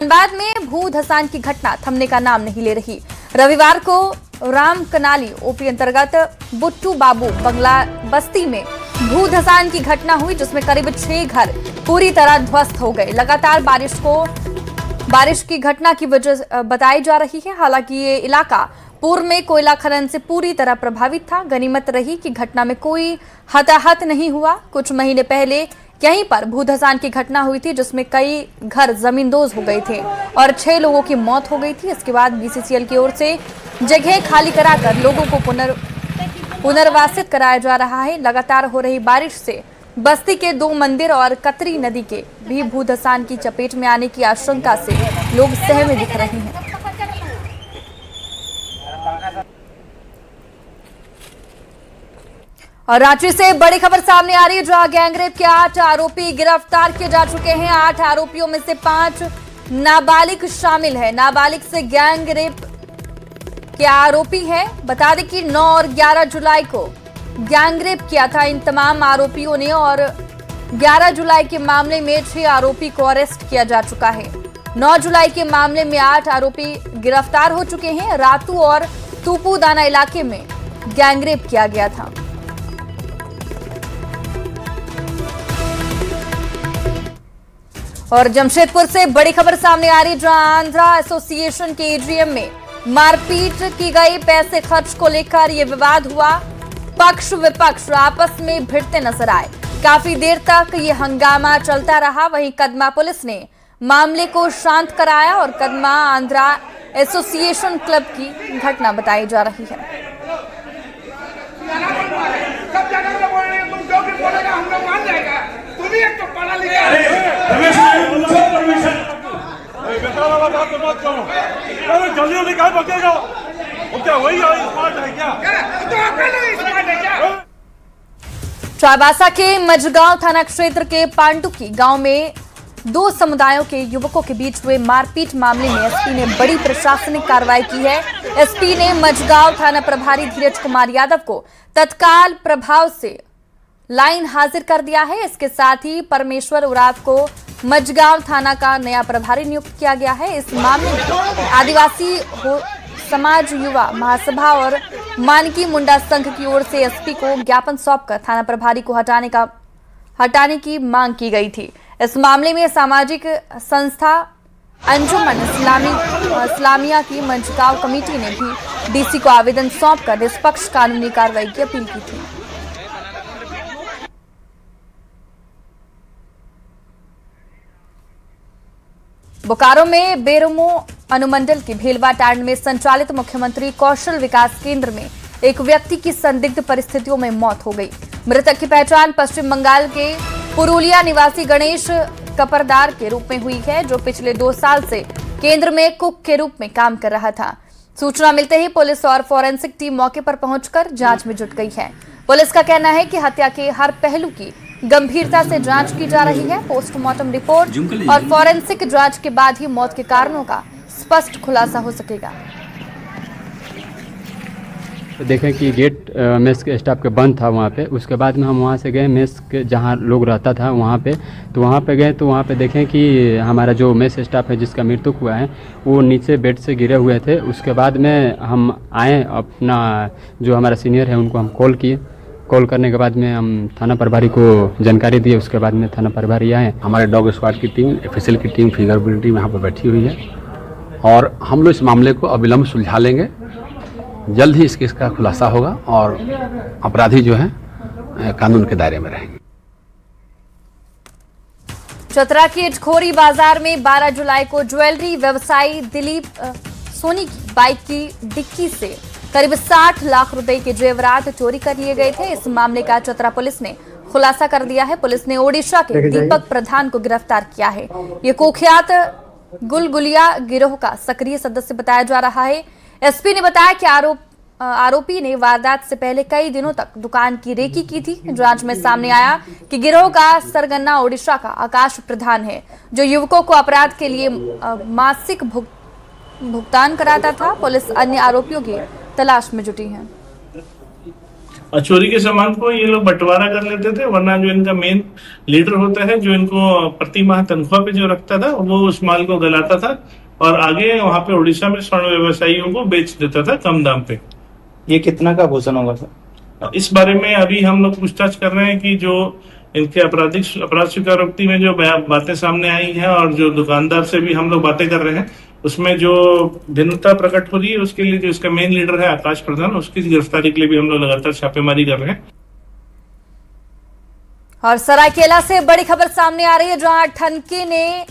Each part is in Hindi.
धनबाद में भू धसान की घटना थमने का नाम नहीं ले रही। रविवार को राम कनाली ओपी अंतर्गत बुट्टू बाबू बंगला बस्ती में भू धसान की घटना हुई, जिसमें करीब 6 घर पूरी तरह ध्वस्त हो गए। लगातार बारिश की घटना की वजह बताई जा रही है। हालांकि ये इलाका पूर्व में कोयला खनन से पूरी तरह प्रभावित था। गनीमत रही कि घटना में कोई हताहत नहीं हुआ। कुछ महीने पहले यहीं पर भूधसान की घटना हुई थी, जिसमें कई घर जमींदोज हो गए थे और 6 लोगों की मौत हो गई थी। इसके बाद बीसीसीएल की ओर से जगह खाली कराकर लोगों को पुनर्वासित कराया जा रहा है। लगातार हो रही बारिश से बस्ती के 2 मंदिर और कतरी नदी के भी भूधसान की चपेट में आने की आशंका से लोग सहमे दिख रहे हैं। और रांची से बड़ी खबर सामने आ रही है, जहां गैंगरेप के 8 आरोपी गिरफ्तार किए जा चुके हैं। 8 आरोपियों में से 5 नाबालिग शामिल है। नाबालिग से गैंगरेप के आरोपी हैं। बता दें कि 9 और 11 जुलाई को गैंगरेप किया था इन तमाम आरोपियों ने और 11 जुलाई के मामले में 6 आरोपी को अरेस्ट किया जा चुका है। 9 जुलाई के मामले में 8 आरोपी गिरफ्तार हो चुके हैं। रातू और तूपूदाना इलाके में गैंगरेप किया गया था। और जमशेदपुर से बड़ी खबर सामने आ रही, जहां आंध्रा एसोसिएशन के एजीएम में मारपीट की गई। पैसे खर्च को लेकर यह विवाद हुआ। पक्ष विपक्ष आपस में भिड़ते नजर आए। काफी देर तक ये हंगामा चलता रहा। वहीं कदमा पुलिस ने मामले को शांत कराया और कदमा आंध्रा एसोसिएशन क्लब की घटना बताई जा रही है। चाईबासा के मझगांव थाना क्षेत्र के पांडुकी गांव में 2 समुदायों के युवकों के बीच हुए मारपीट मामले में एसपी ने बड़ी प्रशासनिक कार्रवाई की है। एसपी ने मझगांव थाना प्रभारी धीरज कुमार यादव को तत्काल प्रभाव से लाइन हाजिर कर दिया है। इसके साथ ही परमेश्वर उराव को मझगांव थाना का नया प्रभारी नियुक्त किया गया है। इस मामले में आदिवासी समाज युवा महासभा और मानकी मुंडा संघ की ओर से एसपी को ज्ञापन सौंपकर थाना प्रभारी को हटाने की मांग की गई थी। इस मामले में सामाजिक संस्था अंजुमन इस्लामिया की मझगांव कमेटी ने भी डीसी को आवेदन सौंपकर निष्पक्ष कानूनी कार्रवाई की अपील की थी। बोकारो में बेरमो अनुमंडल की भेलवाटांड में संचालित मुख्यमंत्री कौशल विकास केंद्र में एक व्यक्ति की संदिग्ध परिस्थितियों में मौत हो गई। मृतक की पहचान पश्चिम बंगाल के पुरुलिया निवासी गणेश कपरदार के रूप में हुई है, जो पिछले 2 साल से केंद्र में कुक के रूप में काम कर रहा था। सूचना मिलते ही पुलिस और फॉरेंसिक टीम मौके पर पहुंचकर जांच में जुट गई है। पुलिस का कहना है कि हत्या के हर पहलू की गंभीरता से जांच की जा रही है। पोस्टमार्टम रिपोर्ट और फॉरेंसिक जांच के बाद ही मौत के कारणों का स्पष्ट खुलासा हो सकेगा। तो देखें कि गेट मेस के स्टाफ के बंद था वहाँ पे। उसके बाद में हम वहाँ से गए मेस के जहाँ लोग रहता था वहाँ पे। तो वहाँ पे गए तो वहाँ पे देखें कि हमारा जो मेस स्टाफ है जिसका मृत्यु हुआ है वो नीचे बेड से गिरे हुए थे। उसके बाद में हम आए, अपना जो हमारा सीनियर है उनको हम कॉल किए। कॉल करने के बाद में हम थाना प्रभारी को जानकारी दिए। उसके बाद में थाना प्रभारी आए। हमारे डॉग स्क्वाड की टीम, एफएसएल की टीम, फिंगरप्रिंट टीम यहाँ पर बैठी हुई है और हम लोग इस मामले को अविलंब सुलझा लेंगे। जल्द ही इस केस का खुलासा होगा और अपराधी जो है कानून के दायरे में रहेंगे। चतरा के इटखोरी बाजार में 12 जुलाई को ज्वेलरी व्यवसायी दिलीप सोनी की बाइक की डिक्की से करीब 60 लाख रुपए के जेवरात चोरी कर लिए गए थे। इस मामले का चतरा पुलिस ने खुलासा कर दिया है। पुलिस ने ओडिशा के दीपक प्रधान को गिरफ्तार किया है। ये कुख्यात गुलगुलिया गिरोह का सक्रिय सदस्य बताया जा रहा है। एसपी ने बताया कि आरोपी ने वारदात से पहले कई दिनों तक दुकान की रेकी की थी। जांच में सामने आया कि गिरोह का सरगना ओडिशा का आकाश प्रधान है, जो युवकों को अपराध के लिए मासिक भुगतान कराता था। पुलिस अन्य आरोपियों की तलाश में जुटी है। और चोरी के सामान को ये लोग बंटवारा कर लेते थे, वरना जो इनका मेन लीडर होता है, जो इनको प्रति माह तनख्वाह पे जो रखता था, वो उस माल को गलाता था और आगे वहां पे उड़ीसा में स्वर्ण व्यवसायियों को बेच देता था कम दाम पे। ये कितना का भूषण होगा सर? इस बारे में अभी हम लोग पूछताछ कर रहे हैं कि जो इनके अपराध स्वीकारोक्ति में जो बातें सामने आई हैं और जो दुकानदार से भी हम लोग बातें कर रहे हैं, उसमें जो भिन्नता प्रकट हो रही है, उसके लिए जो इसका मेन लीडर है आकाश प्रधान, उसकी गिरफ्तारी के लिए भी हम लोग लगातार छापेमारी कर रहे हैं। और सरायकेला से बड़ी खबर सामने आ रही है, जहां ठनके ने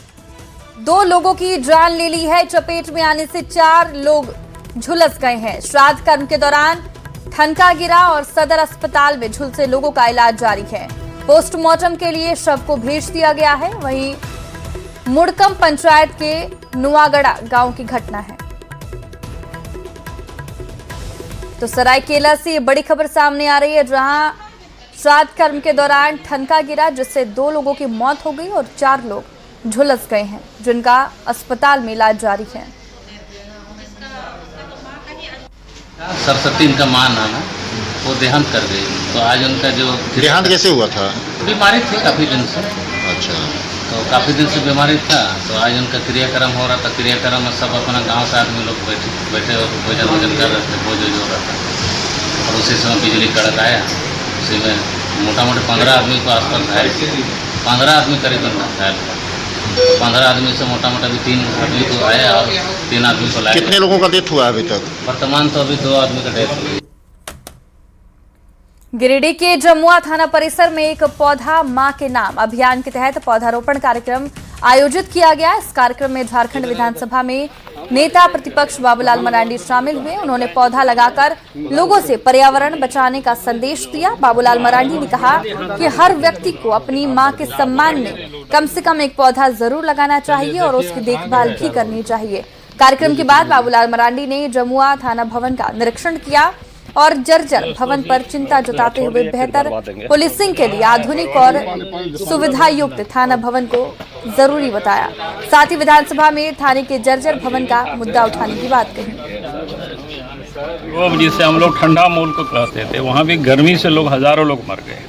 2 लोगों की जान ले ली है। चपेट में आने से 4 लोग झुलस गए हैं। श्राद्ध कर्म के दौरान ठनका गिरा और सदर अस्पताल में झुलसे लोगों का इलाज जारी है। पोस्टमार्टम के लिए शव को भेज दिया गया है। वहीं मुड़कम पंचायत के नुआगड़ा गांव की घटना है। तो सरायकेला से ये बड़ी खबर सामने आ रही है, जहां श्राद्ध कर्म के दौरान ठनका गिरा, जिससे 2 लोगों की मौत हो गई और 4 लोग झुलस गए हैं, जिनका अस्पताल में इलाज जारी है। सरस्वती इनका मां नाम है, वो देहांत कर गई। तो आज उनका जो देहांत कैसे हुआ था? बीमारी थी काफ़ी दिन से। अच्छा। तो काफ़ी दिन से बीमारी था, तो आज उनका क्रियाक्रम हो रहा था। क्रियाक्रम में सब अपना गांव से आदमी लोग बैठे और भोजन कर रहे थे, भोज हो रहा था। और उसी समय बिजली कड़क आया, उसी में मोटा मोटी 15 आदमी को आसपास घायल, 15 आदमी करीबन घायल। 15 आदमी से मोटा मोटा भी 3 आदमी को आया और 3 आदमी को लाया। कितने लोगों का डेथ हुआ अभी तक? वर्तमान तो अभी 2 आदमी का डेथ हुई। गिरिडीह के जमुआ थाना परिसर में एक पौधा मां के नाम अभियान के तहत पौधारोपण कार्यक्रम आयोजित किया गया। इस कार्यक्रम में झारखंड विधानसभा में नेता प्रतिपक्ष बाबूलाल मरांडी शामिल हुए। उन्होंने पौधा लगाकर लोगों से पर्यावरण बचाने का संदेश दिया। बाबूलाल मरांडी ने कहा कि हर व्यक्ति को अपनी मां के सम्मान में कम से कम एक पौधा जरूर लगाना चाहिए और उसकी देखभाल भी करनी चाहिए। कार्यक्रम के बाद बाबूलाल मरांडी ने जमुआ थाना भवन का निरीक्षण किया और जर्जर भवन पर चिंता जताते हुए बेहतर पुलिसिंग के लिए आधुनिक और सुविधा युक्त थाना भवन को जरूरी बताया। साथ ही विधानसभा में थाने के जर्जर भवन का मुद्दा उठाने की बात कही। वो जिसे हम लोग ठंडा मोल को कहते थे, वहाँ भी गर्मी से लोग हजारों लोग मर गए।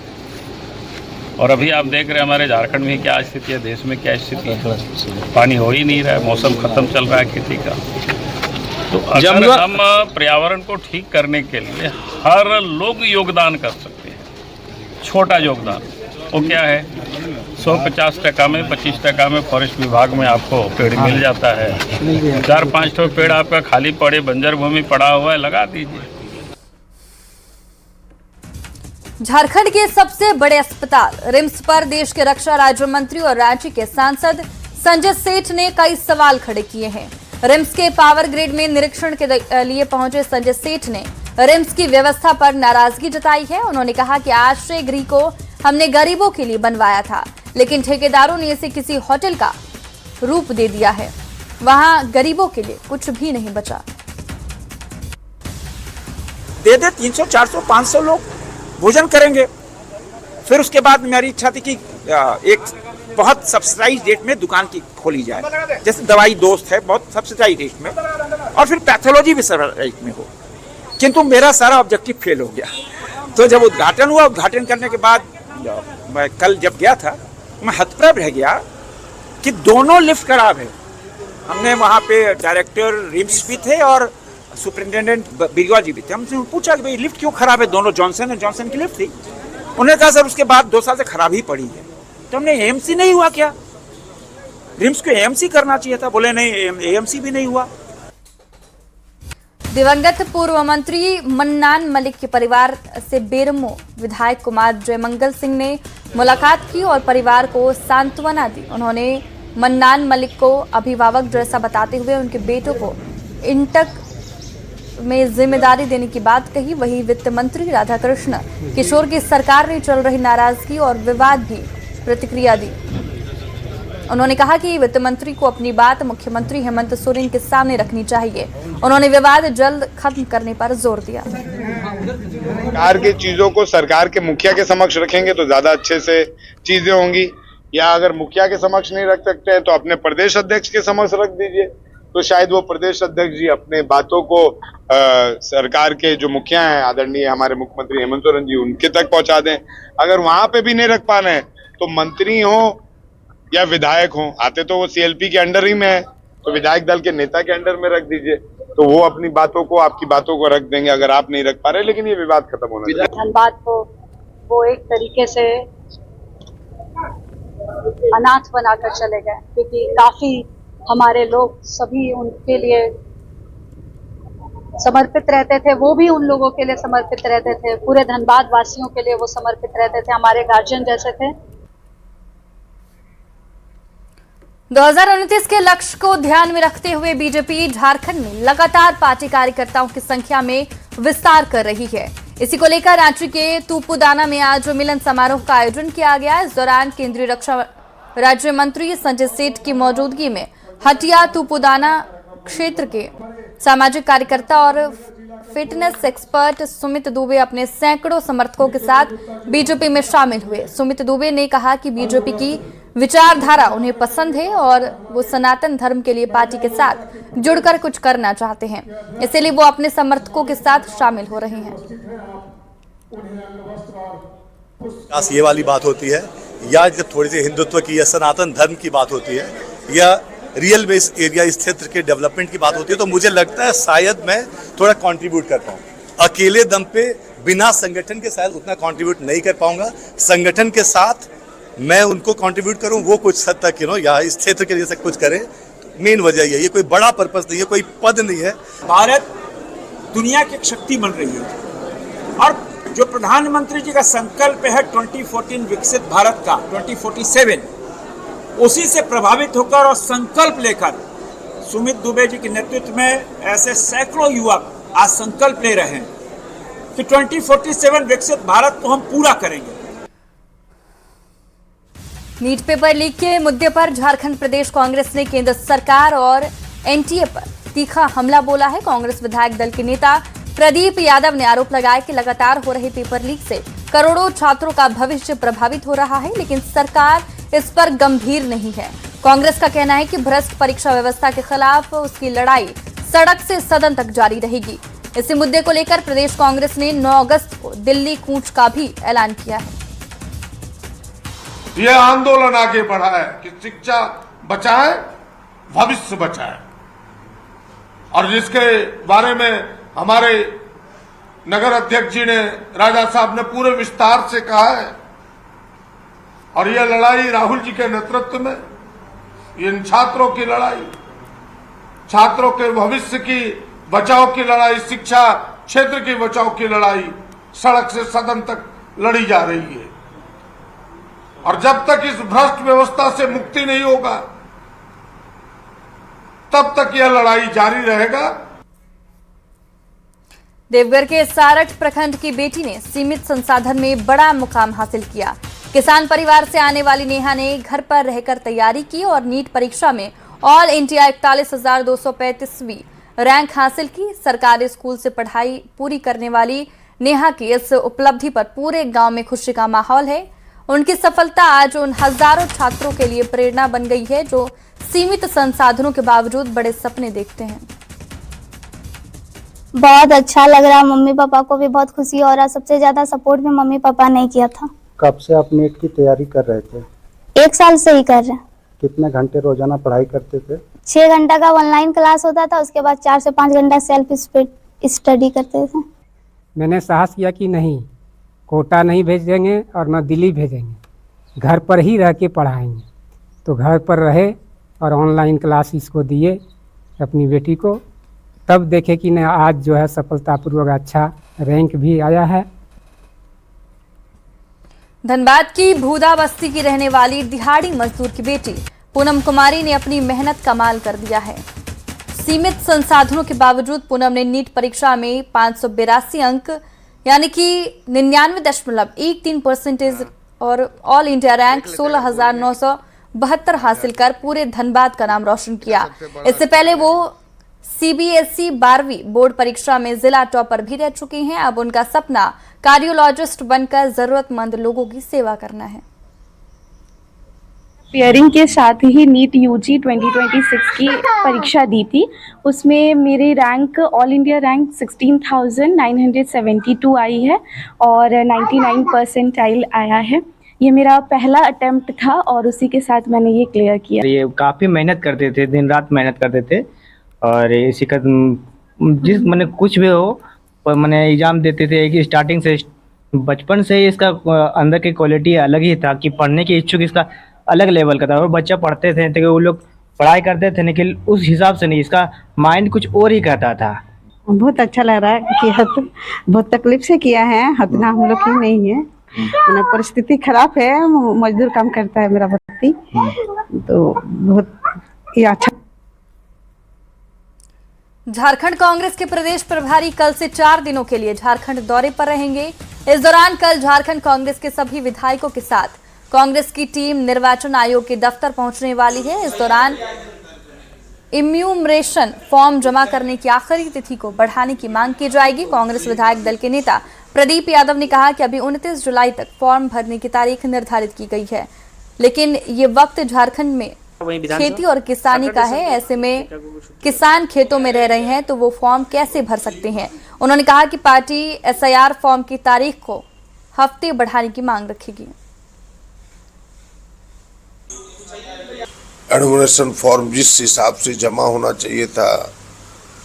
और अभी आप देख रहे हैं हमारे झारखंड में क्या स्थिति है, देश में क्या स्थिति है। पानी हो ही नहीं रहा है, मौसम खत्म चल रहा है खेती का। तो अगर हम पर्यावरण को ठीक करने के लिए हर लोग योगदान कर सकते हैं, छोटा योगदान, वो क्या है, 150 टका में 25 टका में फॉरेस्ट विभाग में आपको पेड़ मिल जाता है। 4-5 ठो पेड़ आपका खाली पड़े, बंजर भूमि पड़ा हुआ है, लगा दीजिए। झारखंड के सबसे बड़े अस्पताल रिम्स पर देश के रक्षा राज्य मंत्री और रांची के सांसद संजय सेठ ने कई सवाल खड़े किए हैं। रिम्स के पावर ग्रिड में निरीक्षण के लिए पहुंचे संजय सेठ ने रिम्स की व्यवस्था पर नाराजगी जताई है। उन्होंने कहा कि आश्रय गृह को हमने गरीबों के लिए बनवाया था, लेकिन ठेकेदारों ने इसे किसी होटल का रूप दे दिया है। वहां गरीबों के लिए कुछ भी नहीं बचा। दे 300, 400, 500 लोग भोजन करेंगे। फिर उसके बाद मेरी इच्छा थी कि एक बहुत सब्सिडाइज रेट में दुकान की खोली जाए, जैसे दवाई दोस्त है, बहुत सब्सिडाइज रेट में, और फिर पैथोलॉजी भी सब्सिडाइज रेट में हो। किंतु मेरा सारा ऑब्जेक्टिव फेल हो गया। तो जब उद्घाटन हुआ, उद्घाटन करने के बाद मैं कल जब गया था, मैं हतप्रभ रह गया कि दोनों लिफ्ट खराब है। हमने वहाँ पे डायरेक्टर रिम्स भी थे और सुपरिटेंडेंट बिरवा जी भी थे। हमसे पूछा कि भाई लिफ्ट क्यों खराब है, दोनों जॉनसन एंड जॉनसन की लिफ्ट थी। उन्होंने कहा सर उसके बाद 2 साल से खराब ही पड़ी है। तो हमने एएमसी नहीं हुआ क्या, रिम्स को एएमसी करना चाहिए था। बोले नहीं, एएमसी भी नहीं हुआ। दिवंगत पूर्व मंत्री मन्नान मलिक के परिवार से बेरमो विधायक कुमार जयमंगल सिंह ने मुलाकात की और परिवार को सांत्वना दी। उन्होंने मन्नान मलिक को अभिभावक जैसा बताते हुए उनके बेटों को इंटक में जिम्मेदारी देने की बात कही। वहीं वित्त मंत्री राधाकृष्ण किशोर की सरकार ने चल रही नाराजगी और विवाद भी प्रतिक्रिया दी। उन्होंने कहा कि वित्त मंत्री को अपनी बात मुख्यमंत्री हेमंत सोरेन के सामने रखनी चाहिए। उन्होंने विवाद जल्द खत्म करने पर जोर दिया। सरकार की चीजों को सरकार के मुखिया के समक्ष रखेंगे तो ज्यादा अच्छे से चीजें होंगी, या अगर मुखिया के समक्ष नहीं रख सकते हैं तो अपने प्रदेश अध्यक्ष के समक्ष रख दीजिए। तो शायद वो प्रदेश अध्यक्ष जी अपने बातों को सरकार के जो मुखिया हैं आदरणीय हमारे मुख्यमंत्री हेमंत सोरेन जी उनके तक पहुंचा दें। अगर वहां पे भी नहीं रख पा रहे हैं तो मंत्री हो या विधायक हो, आते तो वो सीएलपी के अंडर ही में है, तो विधायक दल के नेता के अंडर में रख दीजिए, तो वो अपनी बातों को आपकी बातों को रख देंगे अगर आप नहीं रख पा रहे। लेकिन ये विवाद खत्म होना चाहिए। धनबाद को वो एक तरीके से अनाथ बनाकर चले गए, क्योंकि काफी हमारे लोग सभी उनके लिए समर्पित रहते थे, वो भी उन लोगों के लिए समर्पित रहते थे, पूरे धनबाद वासियों के लिए वो समर्पित रहते थे, हमारे गार्जियन जैसे थे। 2029 के लक्ष्य को ध्यान में रखते हुए बीजेपी झारखंड में लगातार पार्टी कार्यकर्ताओं की संख्या में विस्तार कर रही है। इसी को लेकर रांची के तुपुदाना में आज मिलन समारोह का आयोजन किया गया। इस दौरान केंद्रीय रक्षा राज्य मंत्री संजय सेठ की मौजूदगी में हटिया तुपुदाना क्षेत्र के सामाजिक कार्यकर्ता और फिटनेस एक्सपर्ट सुमित दुबे अपने सैकड़ों समर्थकों के साथ बीजेपी में शामिल हुए। सुमित दुबे ने कहा कि बीजेपी की विचारधारा उन्हें पसंद है और वो सनातन धर्म के लिए पार्टी के साथ जुड़कर कुछ करना चाहते हैं, इसलिए वो अपने समर्थकों के साथ शामिल हो रहे हैं। ये वाली बात होती है या जब थोड़ी सी हिंदुत्व की या सनातन धर्म की बात होती है या रियल बेस एरिया इस क्षेत्र के डेवलपमेंट की बात होती है, तो मुझे लगता है शायद मैं थोड़ा कंट्रीब्यूट कर पाऊँ। अकेले दम पे बिना संगठन के शायद उतना कंट्रीब्यूट नहीं कर पाऊंगा। संगठन के साथ मैं उनको कंट्रीब्यूट करूं, वो कुछ हद तक या इस क्षेत्र के लिए से कुछ करें। मेन वजह ये कोई बड़ा पर्पस नहीं है, कोई पद नहीं है। भारत दुनिया की एक शक्ति बन रही है और जो प्रधानमंत्री जी का संकल्प है 2014 विकसित भारत का 2047, उसी से प्रभावित होकर और संकल्प लेकर सुमित दुबे जी के नेतृत्व में ऐसे सैकड़ों युवक आज संकल्प ले रहे हैं कि 2047 विकसित भारत को हम पूरा करेंगे। नीट पेपर लीक के मुद्दे पर झारखंड प्रदेश कांग्रेस ने केंद्र सरकार और एनटीए पर तीखा हमला बोला है। कांग्रेस विधायक दल के नेता प्रदीप यादव ने आरोप लगाया कि लगातार हो रहे पेपर लीक से करोड़ों छात्रों का भविष्य प्रभावित हो रहा है, लेकिन सरकार इस पर गंभीर नहीं है। कांग्रेस का कहना है कि भ्रष्ट परीक्षा व्यवस्था के खिलाफ उसकी लड़ाई सड़क से सदन तक जारी रहेगी। इसी मुद्दे को लेकर प्रदेश कांग्रेस ने 9 अगस्त को दिल्ली कूच का भी ऐलान किया है। यह आंदोलन आगे बढ़ा है कि शिक्षा बचाए, भविष्य बचाए, और जिसके बारे में हमारे नगर अध्यक्ष जी ने, राजा साहब ने पूरे विस्तार से कहा है। और यह लड़ाई राहुल जी के नेतृत्व में, इन छात्रों की लड़ाई, छात्रों के भविष्य की बचाव की लड़ाई, शिक्षा क्षेत्र की बचाव की लड़ाई सड़क से सदन तक लड़ी जा रही है। और जब तक इस भ्रष्ट व्यवस्था से मुक्ति नहीं होगा तब तक यह लड़ाई जारी रहेगा। देवघर के सारठ प्रखंड की बेटी ने सीमित संसाधन में बड़ा मुकाम हासिल किया। किसान परिवार से आने वाली नेहा ने घर पर रहकर तैयारी की और नीट परीक्षा में ऑल इंडिया 41,235वीं रैंक हासिल की। सरकारी स्कूल से पढ़ाई पूरी करने वाली नेहा की इस उपलब्धि पर पूरे गांव में खुशी का माहौल है। उनकी सफलता आज उन हजारों छात्रों के लिए प्रेरणा बन गई है जो सीमित संसाधनों के बावजूद बड़े सपने देखते हैं। बहुत अच्छा लग रहा, मम्मी पापा को भी बहुत खुशी हो रहा। सबसे ज्यादा सपोर्ट भी मम्मी पापा ने किया था। कब से आप नीट की तैयारी कर रहे थे? 1 साल से ही कर रहे हैं। कितने घंटे रोजाना पढ़ाई करते थे? 6 घंटा का ऑनलाइन क्लास होता था, उसके बाद 4 से 5 घंटा सेल्फ स्टडी करते थे। मैंने साहस किया कि नहीं, कोटा नहीं भेजेंगे और न दिल्ली भेजेंगे, घर पर ही रह के पढ़ाएंगे। तो घर पर रहे और ऑनलाइन क्लास इसको दिए अपनी बेटी को, तब देखे कि न आज जो है सफलतापूर्वक अच्छा रैंक भी आया है। धनबाद की भूदा बस्ती की रहने वाली दिहाड़ी मजदूर की बेटी पूनम कुमारी ने अपनी मेहनत कमाल कर दिया है। सीमित संसाधनों के बावजूद पूनम ने नीट परीक्षा में 582 अंक यानी कि 99.13% और ऑल इंडिया रैंक 16,972 हासिल कर पूरे धनबाद का नाम रोशन किया। इससे पहले वो सीबीएसई 12वीं बोर्ड परीक्षा में जिला टॉपर भी रह चुकी हैं। अब उनका सपना कार्डियोलॉजिस्ट बनकर जरूरतमंद लोगों की सेवा करना है। पेयरिंग के साथ ही नीट यूजी 2026 की परीक्षा दी थी। उसमें मेरी रैंक ऑल इंडिया रैंक 16,972 आई है और 99 परसेंटाइल आया है। ये मेरा पहला अटेम्प्ट था और उसी के साथ मैंने ये क्लियर किया। ये काफ़ी मेहनत करते थे, दिन रात मेहनत करते थे और इसी का जिस मैंने कुछ भी हो पर मैंने एग्ज़ाम देते थे कि स्टार्टिंग से बचपन से ही इसका अंदर की क्वालिटी अलग ही था कि पढ़ने की इच्छुक इसका अलग लेवल का था। और बच्चा पढ़ते थे तो वो लोग पढ़ाई करते थे लेकिन उस हिसाब से नहीं, इसका माइंड कुछ और ही कहता था। बहुत अच्छा लग रहा है कि बहुत तकलीफ से किया है, इतना हम लोग की नहीं है। परिस्थिति खराब है, मजदूर काम करता है मेरा पति, तो बहुत ही अच्छा। झारखंड कांग्रेस के प्रदेश प्रभारी कल से 4 दिनों के लिए झारखंड दौरे पर रहेंगे। इस दौरान कल झारखंड कांग्रेस के सभी विधायकों के साथ कांग्रेस की टीम निर्वाचन आयोग के दफ्तर पहुंचने वाली है। इस दौरान इम्यूमरेशन फॉर्म जमा करने की आखिरी तिथि को बढ़ाने की मांग की जाएगी। कांग्रेस विधायक दल के नेता प्रदीप यादव ने कहा कि अभी 29 जुलाई तक फॉर्म भरने की तारीख निर्धारित की गई है, लेकिन ये वक्त झारखंड में खेती और किसानी का है। ऐसे में किसान खेतों में रह रहे हैं तो वो फॉर्म कैसे भर सकते हैं। उन्होंने कहा कि पार्टी SIR फॉर्म की तारीख को हफ्ते बढ़ाने की मांग रखेगी। एनुमरेशन फॉर्म जिस हिसाब से जमा होना चाहिए था,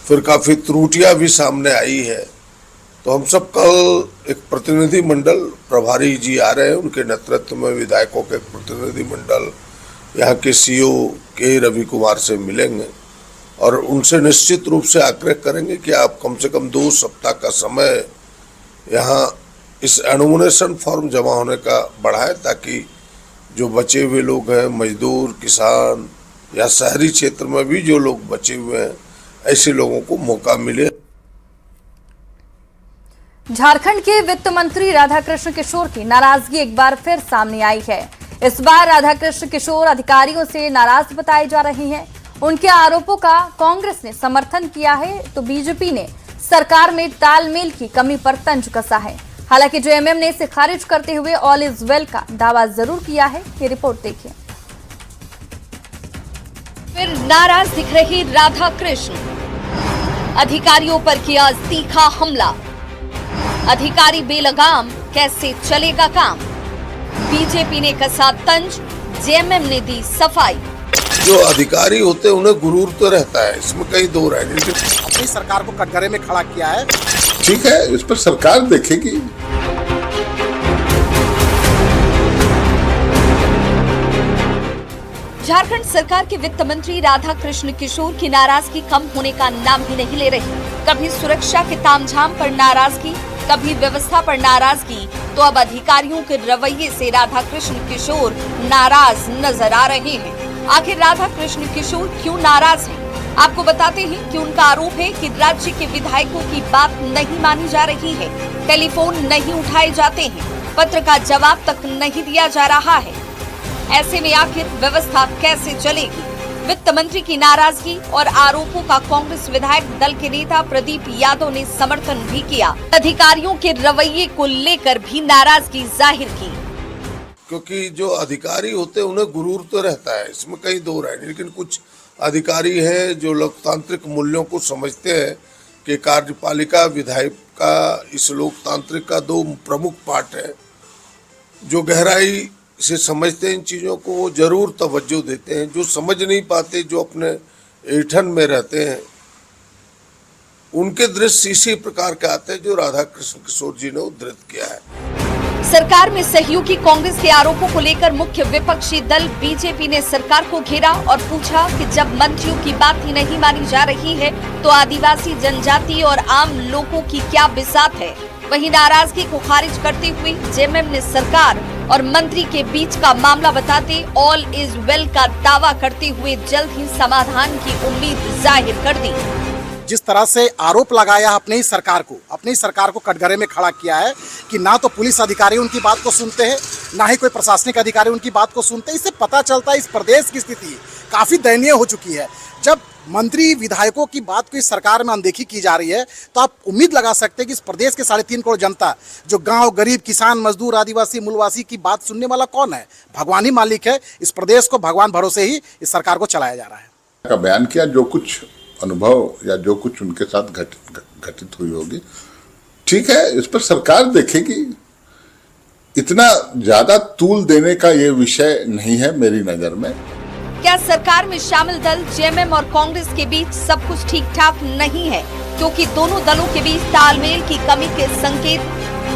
फिर काफ़ी त्रुटियां भी सामने आई है, तो हम सब कल एक प्रतिनिधि मंडल, प्रभारी जी आ रहे हैं, उनके नेतृत्व में विधायकों के प्रतिनिधि मंडल यहाँ के CEO के रवि कुमार से मिलेंगे और उनसे निश्चित रूप से आग्रह करेंगे कि आप कम से कम 2 सप्ताह का समय यहाँ इस एनुमरेशन फॉर्म जमा होने का बढ़ाएं, ताकि जो बचे हुए लोग हैं, मजदूर, किसान या शहरी क्षेत्र में भी जो लोग बचे हुए हैं, ऐसे लोगों को मौका मिले। झारखंड के वित्त मंत्री राधाकृष्ण किशोर की नाराजगी एक बार फिर सामने आई है। इस बार राधाकृष्ण किशोर अधिकारियों से नाराज बताए जा रहे हैं। उनके आरोपों का कांग्रेस ने समर्थन किया है तो बीजेपी ने सरकार में तालमेल की कमी पर तंज कसा है। हालांकि JMM ने इसे खारिज करते हुए ऑल इज वेल का दावा जरूर किया है। ये रिपोर्ट देखिए। फिर नाराज दिख रही राधाकृष्ण, अधिकारियों पर किया तीखा हमला। अधिकारी बेलगाम, कैसे चलेगा काम? बीजेपी ने कसा तंज, JMM ने दी सफाई। जो अधिकारी होते हैं उन्हें गुरूर तो रहता है, इसमें कहीं दो राय नहीं। अपनी सरकार को कटघरे में खड़ा किया है। ठीक है, इस पर सरकार देखेगी। झारखंड सरकार के वित्त मंत्री राधाकृष्ण किशोर की नाराजगी कम होने का नाम ही नहीं ले रही। कभी सुरक्षा के तामझाम पर नाराजगी, कभी व्यवस्था पर नाराजगी, तो अब अधिकारियों के रवैये से राधाकृष्ण किशोर नाराज नजर आ रहे हैं। आखिर राधाकृष्ण किशोर क्यों नाराज हैं? आपको बताते हैं कि उनका आरोप है कि राज्य के विधायकों की बात नहीं मानी जा रही है, टेलीफोन नहीं उठाए जाते हैं, पत्र का जवाब तक नहीं दिया जा रहा है। ऐसे में आखिर व्यवस्था कैसे चलेगी? वित्त मंत्री की नाराजगी और आरोपों का कांग्रेस विधायक दल के नेता प्रदीप यादव ने समर्थन भी किया। अधिकारियों के रवैये को लेकर भी नाराजगी जाहिर की। क्योंकि जो अधिकारी होते हैं उन्हें गुरूर तो रहता है, इसमें कहीं दो राय नहीं। लेकिन कुछ अधिकारी हैं जो लोकतांत्रिक मूल्यों को समझते हैं कि कार्यपालिका विधायक का इस लोकतांत्रिक का 2 प्रमुख पार्ट है। जो गहराई से समझते हैं इन चीज़ों को, वो जरूर तवज्जो देते हैं। जो समझ नहीं पाते, जो अपने ऐठन में रहते हैं, उनके दृश्य इसी प्रकार के आते हैं जो राधाकृष्ण किशोर जी ने उद्धृत किया है। सरकार में सहयोगी कांग्रेस के आरोपों को लेकर मुख्य विपक्षी दल बीजेपी ने सरकार को घेरा और पूछा कि जब मंत्रियों की बात ही नहीं मानी जा रही है तो आदिवासी, जनजाति और आम लोगों की क्या बिसात है? वहीं नाराजगी को खारिज करते हुए JMM ने सरकार और मंत्री के बीच का मामला बताते ऑल इज वेल का दावा करते हुए जल्द ही समाधान की उम्मीद जाहिर कर दी। जिस तरह से आरोप लगाया अपनी सरकार को कटघरे में खड़ा किया है कि ना तो पुलिस अधिकारी उनकी बात को सुनते हैं, ना ही कोई प्रशासनिक अधिकारी उनकी बात को सुनते हैं। इससे पता चलता है इस प्रदेश की स्थिति काफी दयनीय हो चुकी है। जब मंत्री विधायकों की बात को इस सरकार में अनदेखी की जा रही है, तो आप उम्मीद लगा सकते हैं कि इस प्रदेश के 3.5 करोड़ जनता, जो गांव, गरीब, किसान, मजदूर, आदिवासी, मूलवासी की बात सुनने वाला कौन है? भगवान ही मालिक है। इस प्रदेश को भगवान भरोसे ही इस सरकार को चलाया जा रहा है। का बयान किया, जो कुछ अनुभव या जो कुछ उनके साथ घटित हुई होगी, ठीक है, इस पर सरकार देखेगी। इतना ज्यादा तूल देने का ये विषय नहीं है मेरी नजर में। क्या सरकार में शामिल दल जेएमएम और कांग्रेस के बीच सब कुछ ठीक ठाक नहीं है? क्योंकि दोनों दलों के बीच तालमेल की कमी के संकेत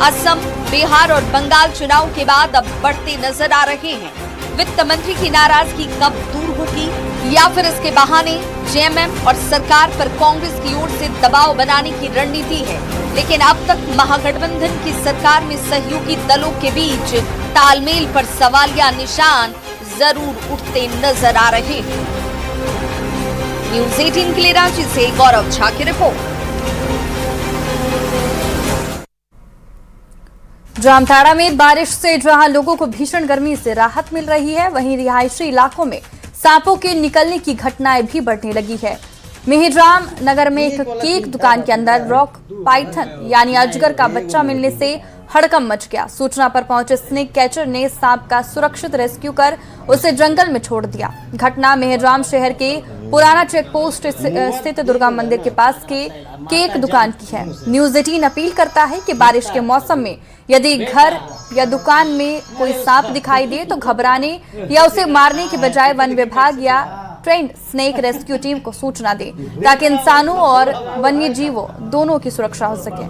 असम, बिहार और बंगाल चुनाव के बाद अब बढ़ते नजर आ रहे हैं। वित्त मंत्री की नाराजगी कब दूर होगी, या फिर इसके बहाने जेएमएम और सरकार पर कांग्रेस की ओर से दबाव बनाने की रणनीति है? लेकिन अब तक महागठबंधन की सरकार में सहयोगी दलों के बीच तालमेल पर सवालिया निशान जरूर उठते नजर आ रहे हैं। न्यूज़ 18 के लिए रांची से गौरव झा की रिपोर्ट। जामताड़ा में बारिश से जहां लोगों को भीषण गर्मी से राहत मिल रही है, वहीं रिहायशी इलाकों में सांपों के निकलने की घटनाएं भी बढ़ने लगी है। मेहराम नगर में एक केक दुकान के अंदर रॉक पाइथन यानी अजगर का बच्चा मिलने से हड़कंप मच गया। सूचना पर पहुंचे स्नेक कैचर ने सांप का सुरक्षित रेस्क्यू कर उसे जंगल में छोड़ दिया। घटना मेहराम शहर के पुराना चेक पोस्ट स्थित दुर्गा मंदिर के पास के केक दुकान की है। न्यूज़ 18 अपील करता है कि बारिश के मौसम में यदि घर या दुकान में कोई सांप दिखाई दे तो घबराने या उसे मारने के बजाय वन विभाग या ट्रेंड स्नेक रेस्क्यू टीम को सूचना दे, ताकि इंसानों और वन्य जीवों दोनों की सुरक्षा हो सके।